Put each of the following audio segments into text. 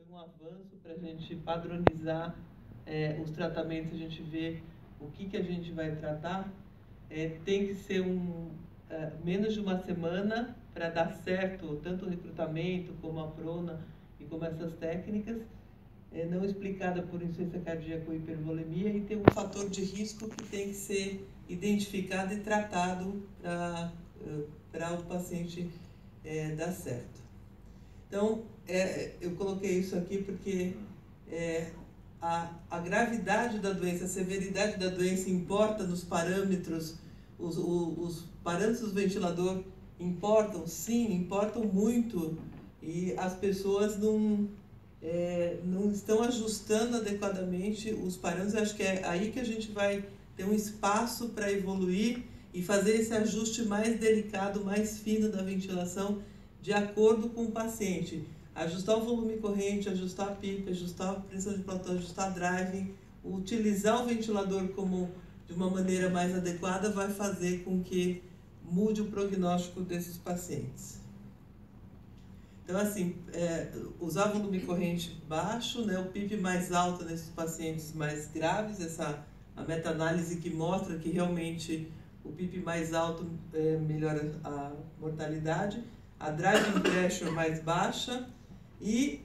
um avanço para a gente padronizar os tratamentos, a gente ver o que a gente vai tratar. Tem que ser menos de uma semana para dar certo tanto o recrutamento como a prona e como essas técnicas, não explicada por insuficiência cardíaca ou hipervolemia, e tem um fator de risco que tem que ser identificado e tratado para o paciente dar certo. Então, eu coloquei isso aqui porque a gravidade da doença, a severidade da doença importa nos parâmetros, os parâmetros do ventilador importam, sim, importam muito, e as pessoas não estão ajustando adequadamente os parâmetros. Acho que é aí que a gente vai ter um espaço para evoluir e fazer esse ajuste mais delicado, mais fino da ventilação, de acordo com o paciente. Ajustar o volume corrente, ajustar a PIP, ajustar a pressão de platô, ajustar a driving, utilizar o ventilador de uma maneira mais adequada vai fazer com que mude o prognóstico desses pacientes. Então, assim, usar volume corrente baixo, né, o PIP mais alto nesses pacientes mais graves, a meta-análise que mostra que realmente o PIP mais alto melhora a mortalidade, a driving pressure mais baixa, e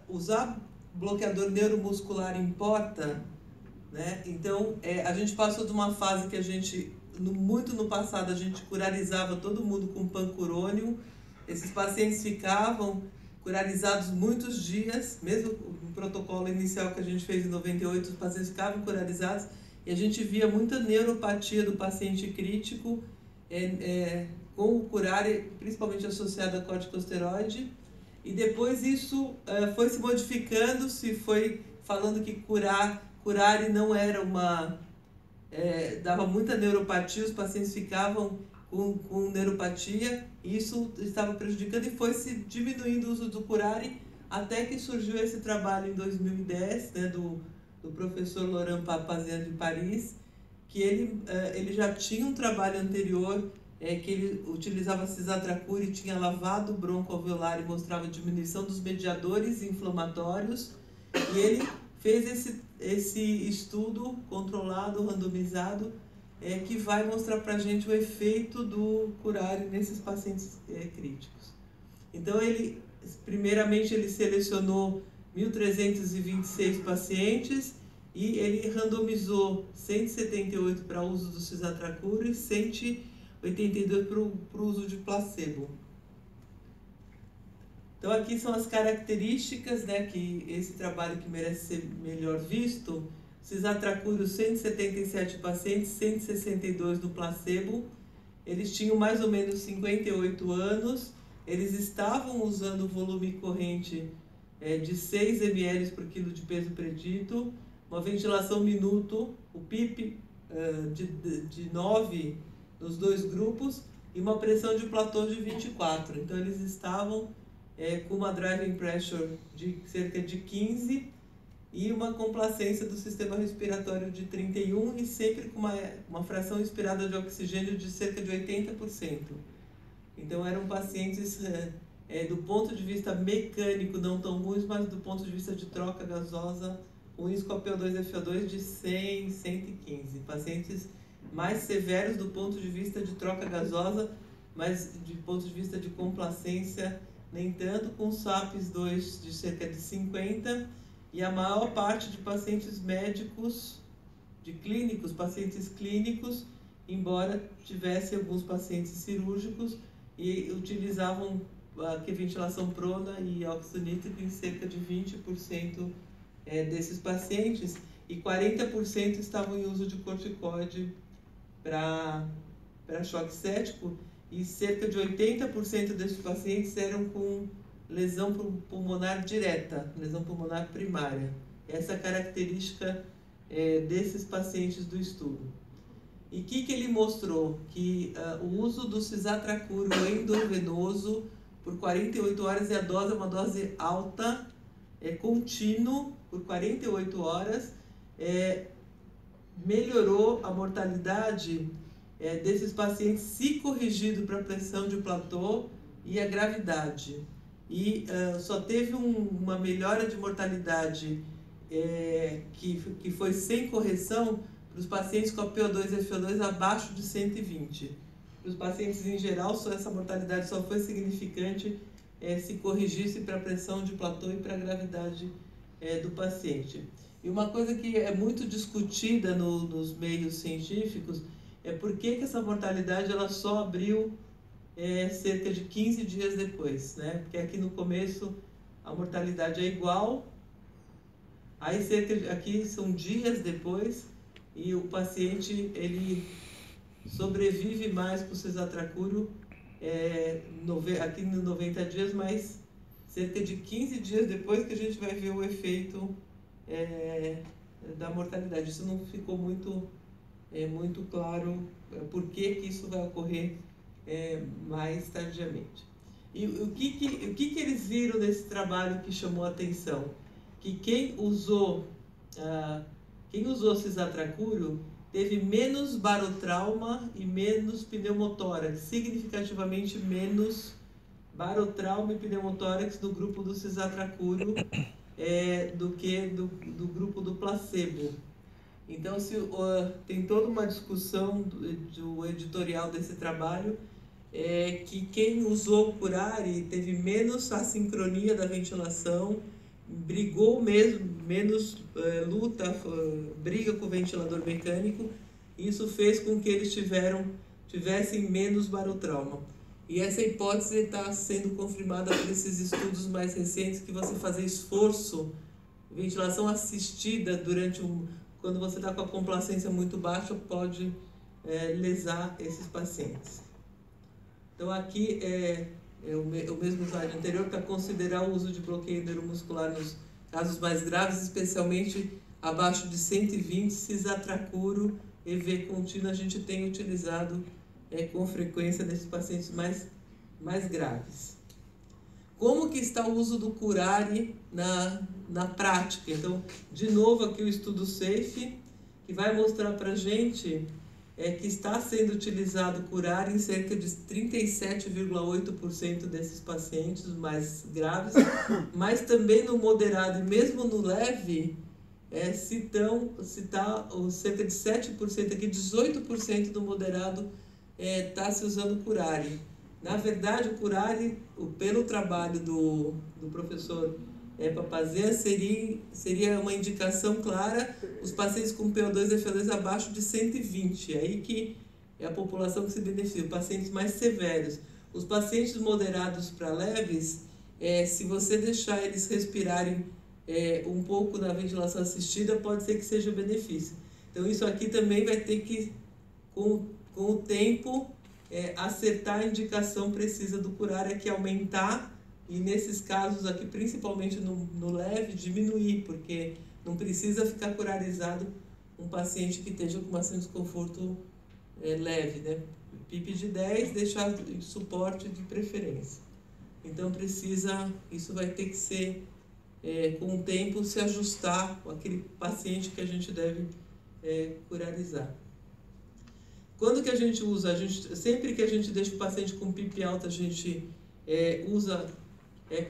usar bloqueador neuromuscular importa, né? Então, a gente passou de uma fase que a gente, muito no passado, a gente curarizava todo mundo com pancurônio. Esses pacientes ficavam curarizados muitos dias, mesmo no protocolo inicial que a gente fez em 98, os pacientes ficavam curarizados, e a gente via muita neuropatia do paciente crítico, com o curare, principalmente associado a corticosteroide, e depois isso foi se modificando, se foi falando que curare não era dava muita neuropatia, os pacientes ficavam com neuropatia, e isso estava prejudicando, e foi se diminuindo o uso do curare, até que surgiu esse trabalho em 2010, né, do professor Laurent Papazian de Paris, que ele já tinha um trabalho anterior, que ele utilizava cisatracur e tinha lavado o bronco alveolar e mostrava diminuição dos mediadores inflamatórios, e ele fez esse estudo controlado, randomizado, que vai mostrar para a gente o efeito do curare nesses pacientes críticos. Então, primeiramente, ele selecionou 1.326 pacientes e ele randomizou 178 para uso do cisatracur e 182 para o uso de placebo. Então, aqui são as características, né, que esse trabalho que merece ser melhor visto. Cisatracur, 177 pacientes, 162 no placebo. Eles tinham mais ou menos 58 anos. Eles estavam usando volume corrente de 6 ml por quilo de peso predito, uma ventilação minuto, o PIP de 9 nos dois grupos e uma pressão de platô de 24. Então, eles estavam com uma driving pressure de cerca de 15 e uma complacência do sistema respiratório de 31 e sempre com uma fração inspirada de oxigênio de cerca de 80%. Então, eram pacientes, do ponto de vista mecânico, não tão ruins, mas do ponto de vista de troca gasosa, ruins com a PO2 e FO2 de 100, 115. Pacientes mais severos do ponto de vista de troca gasosa, mas de ponto de vista de complacência, nem tanto, com SAPs 2 de cerca de 50, e a maior parte de pacientes médicos, pacientes clínicos, embora tivesse alguns pacientes cirúrgicos, e utilizavam ventilação prona e óxido nítrico em cerca de 20% desses pacientes, e 40% estavam em uso de corticoide para choque séptico, e cerca de 80% desses pacientes eram com lesão pulmonar direta, lesão pulmonar primária. Essa é a característica desses pacientes do estudo. E o que ele mostrou? Que o uso do cisatracur endovenoso por 48 horas, e a dose é uma dose alta, contínuo, por 48 horas, melhorou a mortalidade desses pacientes, se corrigido para a pressão de platô e a gravidade. e só teve uma melhora de mortalidade que foi sem correção para os pacientes com a PO2 e FO2 abaixo de 120. Para os pacientes em geral, essa mortalidade só foi significante se corrigisse para a pressão de platô e para a gravidade do paciente. E uma coisa que é muito discutida nos meios científicos é por que essa mortalidade ela só abriu cerca de 15 dias depois, né? Porque aqui no começo a mortalidade é igual, aí aqui são dias depois e o paciente ele sobrevive mais com o cisatracúrio aqui nos 90 dias, mas cerca de 15 dias depois que a gente vai ver o efeito da mortalidade. Isso não ficou muito claro por que isso vai ocorrer mais tardiamente. E o que eles viram nesse trabalho que chamou a atenção? Que quem usou cisatracúrio teve menos barotrauma e menos pneumotórax, significativamente menos barotrauma e pneumotórax do grupo do cisatracúrio do que do grupo do placebo. Então, tem toda uma discussão do editorial desse trabalho, que quem usou o curare teve menos assincronia da ventilação, brigou menos briga com o ventilador mecânico, e isso fez com que eles tivessem menos barotrauma. E essa hipótese está sendo confirmada por esses estudos mais recentes, que você fazer esforço, ventilação assistida quando você está com a complacência muito baixa, pode lesar esses pacientes. Então aqui é o mesmo slide anterior para considerar o uso de bloqueio neuromuscular nos casos mais graves, especialmente abaixo de 120, cisatracúrio, EV contínuo, a gente tem utilizado com frequência nesses pacientes mais graves. Como que está o uso do curare na prática? Então, de novo aqui o estudo SAFE, que vai mostrar para a gente que está sendo utilizado curare em cerca de 37,8% desses pacientes mais graves, mas também no moderado e mesmo no leve, cerca de 7%, aqui 18% do moderado está se usando curare. Na verdade, o curare, pelo trabalho do professor Papazian, seria uma indicação clara os pacientes com PO2 e FO2 abaixo de 120, aí que é a população que se beneficia, os pacientes mais severos. Os pacientes moderados para leves, se você deixar eles respirarem um pouco na ventilação assistida, pode ser que seja benefício. Então isso aqui também vai ter que, com o tempo, acertar a indicação precisa do curare, que aumentar, e nesses casos aqui, principalmente no leve, diminuir, porque não precisa ficar curarizado um paciente que esteja com um desconforto leve, né? PIP de 10, deixar suporte de preferência. Então isso vai ter que ser, com o tempo, se ajustar com aquele paciente que a gente deve curarizar. Quando que a gente usa? Sempre que a gente deixa o paciente com PIP alta, a gente usa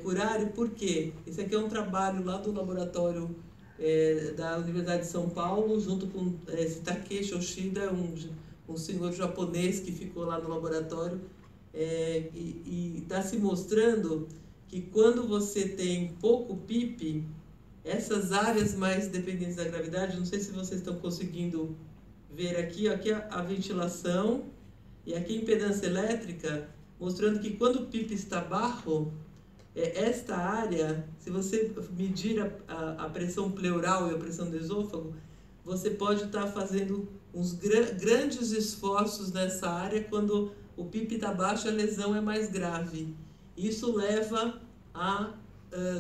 curare. Por quê? Esse aqui é um trabalho lá do laboratório da Universidade de São Paulo, junto com Takeshi Oshida, um senhor japonês que ficou lá no laboratório, e está se mostrando que quando você tem pouco PIP, essas áreas mais dependentes da gravidade, não sei se vocês estão conseguindo ver aqui a ventilação e aqui a impedância elétrica, mostrando que quando o PIP está baixo, esta área, se você medir a pressão pleural e a pressão do esôfago, você pode estar fazendo uns grandes esforços nessa área. Quando o PIP está baixo, a lesão é mais grave. Isso leva a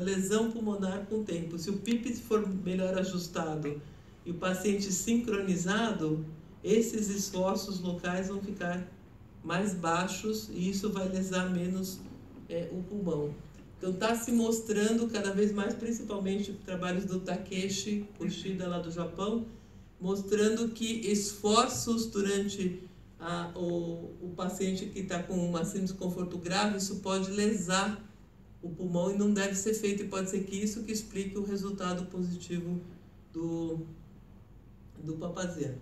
lesão pulmonar com o tempo. Se o PIP for melhor ajustado e o paciente sincronizado, esses esforços locais vão ficar mais baixos e isso vai lesar menos o pulmão. Então está se mostrando cada vez mais, principalmente trabalhos do Takeshi Oshida lá do Japão, mostrando que esforços durante o paciente que está com um desconforto grave, isso pode lesar o pulmão e não deve ser feito, e pode ser que isso que explique o resultado positivo do Papazian.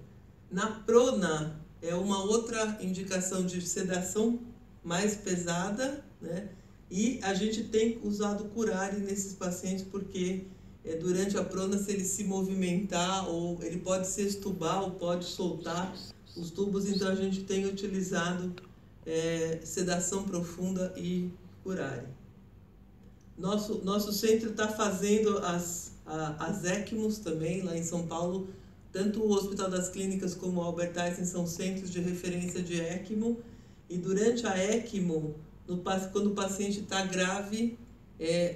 Na prona é uma outra indicação de sedação mais pesada, né? E a gente tem usado curare nesses pacientes porque durante a prona, se ele se movimentar, ou ele pode se extubar ou pode soltar os tubos, então a gente tem utilizado sedação profunda e curare. Nosso centro está fazendo as ECMOs também, lá em São Paulo. Tanto o Hospital das Clínicas como o Albert Einstein são centros de referência de ECMO. E durante a ECMO, quando o paciente está grave,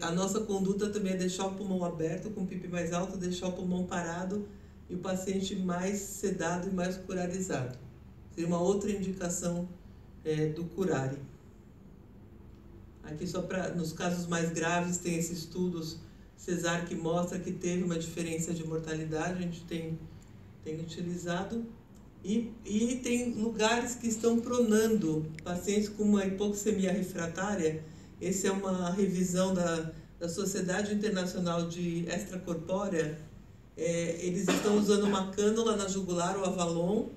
a nossa conduta também é deixar o pulmão aberto, com o PIP mais alto, deixar o pulmão parado e o paciente mais sedado e mais curarizado. Seria uma outra indicação do curare. Aqui só nos casos mais graves tem esses estudos Cesar que mostra que teve uma diferença de mortalidade, a gente tem utilizado. E tem lugares que estão pronando pacientes com uma hipoxemia refratária. Essa é uma revisão da Sociedade Internacional de Extracorpórea. Eles estão usando uma cânula na jugular, o Avalon,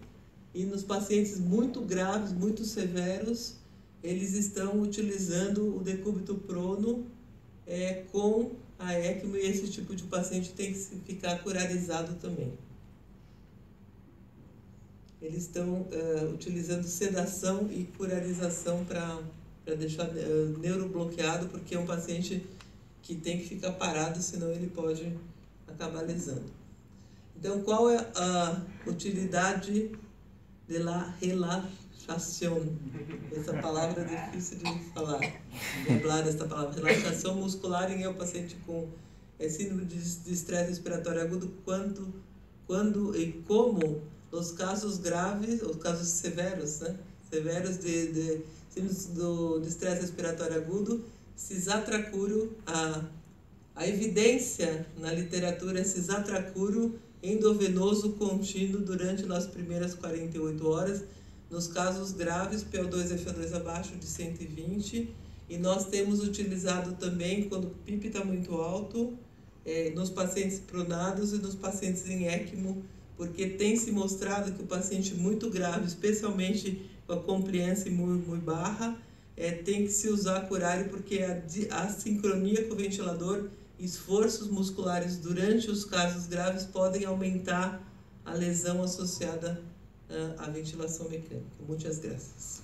e nos pacientes muito graves, muito severos, eles estão utilizando o decúbito prono com a ECMO, e esse tipo de paciente tem que ficar curarizado também. Eles estão utilizando sedação e curarização para deixar neurobloqueado, porque é um paciente que tem que ficar parado, senão ele pode acabar lesando. Então, qual é a utilidade de la relaxação? Essa palavra é difícil de falar, lembrar dessa palavra. Relaxação muscular em um paciente com síndrome de estresse respiratório agudo, quando e como os casos graves, os casos severos, né? Severos de estresse respiratório agudo, cisatracuro, a evidência na literatura é cisatracuro endovenoso contínuo durante as primeiras 48 horas, nos casos graves, PO2 e FO2 abaixo de 120, e nós temos utilizado também quando o PIP está muito alto, nos pacientes pronados e nos pacientes em ECMO, porque tem se mostrado que o paciente muito grave, especialmente com a compliance muito baixa, tem que se usar curare, porque a sincronia com o ventilador, esforços musculares durante os casos graves podem aumentar a lesão associada à ventilação mecânica. Muitas graças.